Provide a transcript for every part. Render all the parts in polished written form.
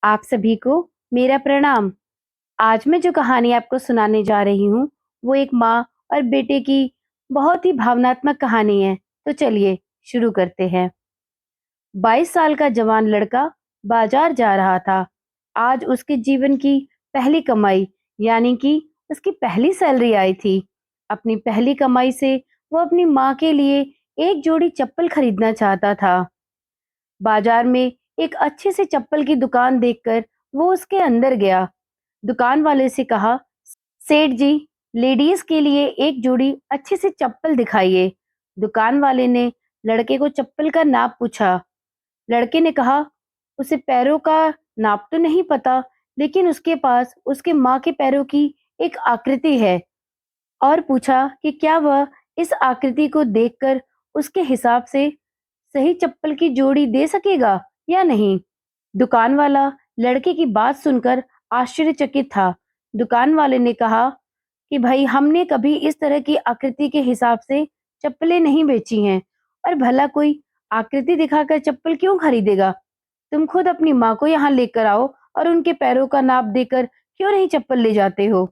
आप सभी को मेरा प्रणाम। आज मैं जो कहानी आपको सुनाने जा रही हूँ, वो एक माँ और बेटे की बहुत ही भावनात्मक कहानी है। तो चलिए शुरू करते हैं। 22 साल का जवान लड़का बाजार जा रहा था। आज उसके जीवन की पहली कमाई यानी कि उसकी पहली सैलरी आई थी। अपनी पहली कमाई से वो अपनी माँ के लिए एक जोड़ी चप्पल खरीदना चाहता था। बाजार में एक अच्छे से चप्पल की दुकान देखकर वो उसके अंदर गया। दुकान वाले से कहा, सेठ जी, लेडीज के लिए एक जोड़ी अच्छी सी चप्पल दिखाइए। दुकान वाले ने लड़के को चप्पल का नाप पूछा। लड़के ने कहा, उसे पैरों का नाप तो नहीं पता, लेकिन उसके पास उसके माँ के पैरों की एक आकृति है। और पूछा कि क्या वह इस आकृति को देखकर उसके हिसाब से सही चप्पल की जोड़ी दे सकेगा या नहीं। दुकान वाला लड़के की बात सुनकर आश्चर्यचकित था। दुकान वाले ने कहा कि भाई, हमने कभी इस तरह की आकृति के हिसाब से चप्पलें नहीं बेची हैं, और भला कोई आकृति दिखाकर चप्पल क्यों खरीदेगा। तुम खुद अपनी माँ को यहाँ लेकर आओ और उनके पैरों का नाप देकर क्यों नहीं चप्पल ले जाते हो।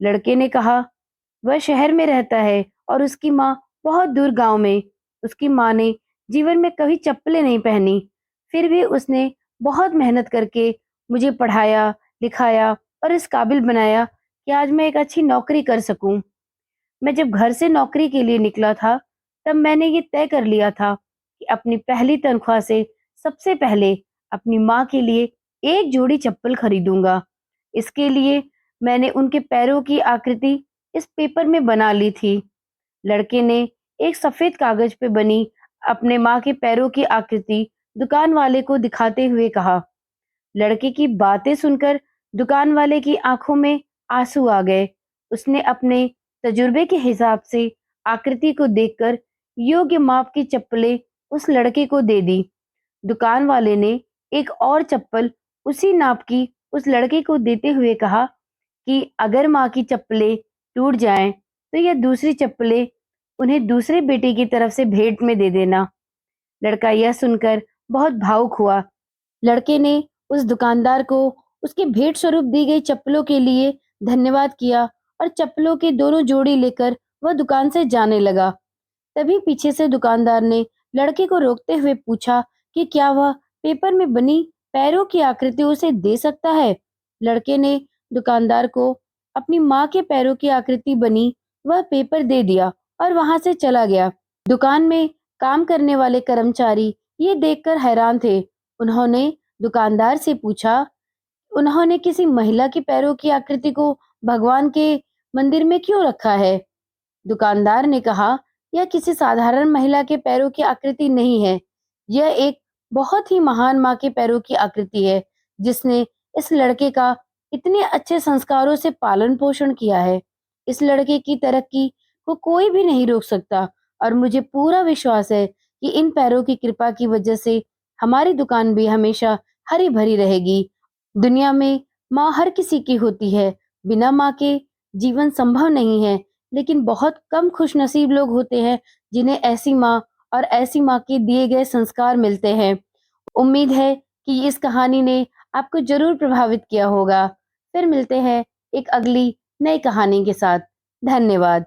लड़के ने कहा, वह शहर में रहता है और उसकी माँ बहुत दूर गांव में। उसकी माँ ने जीवन में कभी चप्पलें नहीं पहनी, फिर भी उसने बहुत मेहनत करके मुझे पढ़ाया, लिखाया और इस काबिल बनाया कि आज मैं एक अच्छी नौकरी कर सकूं। मैं जब घर से नौकरी के लिए निकला था, तब मैंने ये तय कर लिया था कि अपनी पहली तनख्वाह से सबसे पहले अपनी माँ के लिए एक जोड़ी चप्पल खरीदूंगा। इसके लिए मैंने उनके पैरों की आकृति इस पेपर में बना ली थी। लड़के ने एक सफेद कागज पे बनी अपने माँ के पैरों की आकृति दुकान वाले को दिखाते हुए कहा। लड़के की बातें सुनकर दुकान वाले की आंखों में आंसू आ गए। उसने अपने तजुर्बे के हिसाब से आकृति को देखकर योग्य माप की चप्पलें उस लड़के को दे दी। दुकान वाले ने एक और चप्पल उसी नाप की उस लड़के को देते हुए कहा कि अगर माँ की चप्पलें टूट जाएं, तो यह दूसरी चप्पलें उन्हें दूसरे बेटे की तरफ से भेंट में दे देना। लड़का यह सुनकर बहुत भावुक हुआ। लड़के ने उस दुकानदार को उसके भेंट स्वरूप दी गई चप्पलों के लिए धन्यवाद किया और चप्पलों के दोनों जोड़ी लेकर वह दुकान से जाने लगा। तभी पीछे से दुकानदार ने लड़के को रोकते हुए पूछा कि क्या वह पेपर में बनी पैरों की आकृति उसे दे सकता है। लड़के ने दुकानदार को अपनी माँ के पैरों की आकृति बनी वह पेपर दे दिया और वहां से चला गया। दुकान में काम करने वाले कर्मचारी ये देखकर हैरान थे। उन्होंने दुकानदार से पूछा, उन्होंने किसी महिला के पैरों की आकृति को भगवान के मंदिर में क्यों रखा है। दुकानदार ने कहा, यह किसी साधारण महिला के पैरों की आकृति नहीं है। यह एक बहुत ही महान माँ के पैरों की आकृति है, जिसने इस लड़के का इतने अच्छे संस्कारों से पालन पोषण किया है। इस लड़के की तरक्की को कोई भी नहीं रोक सकता, और मुझे पूरा विश्वास है कि इन पैरों की कृपा की वजह से हमारी दुकान भी हमेशा हरी भरी रहेगी। दुनिया में माँ हर किसी की होती है। बिना माँ के जीवन संभव नहीं है, लेकिन बहुत कम खुशनसीब लोग होते हैं जिन्हें ऐसी माँ और ऐसी माँ के दिए गए संस्कार मिलते हैं। उम्मीद है कि इस कहानी ने आपको जरूर प्रभावित किया होगा। फिर मिलते हैं एक अगली नई कहानी के साथ। धन्यवाद।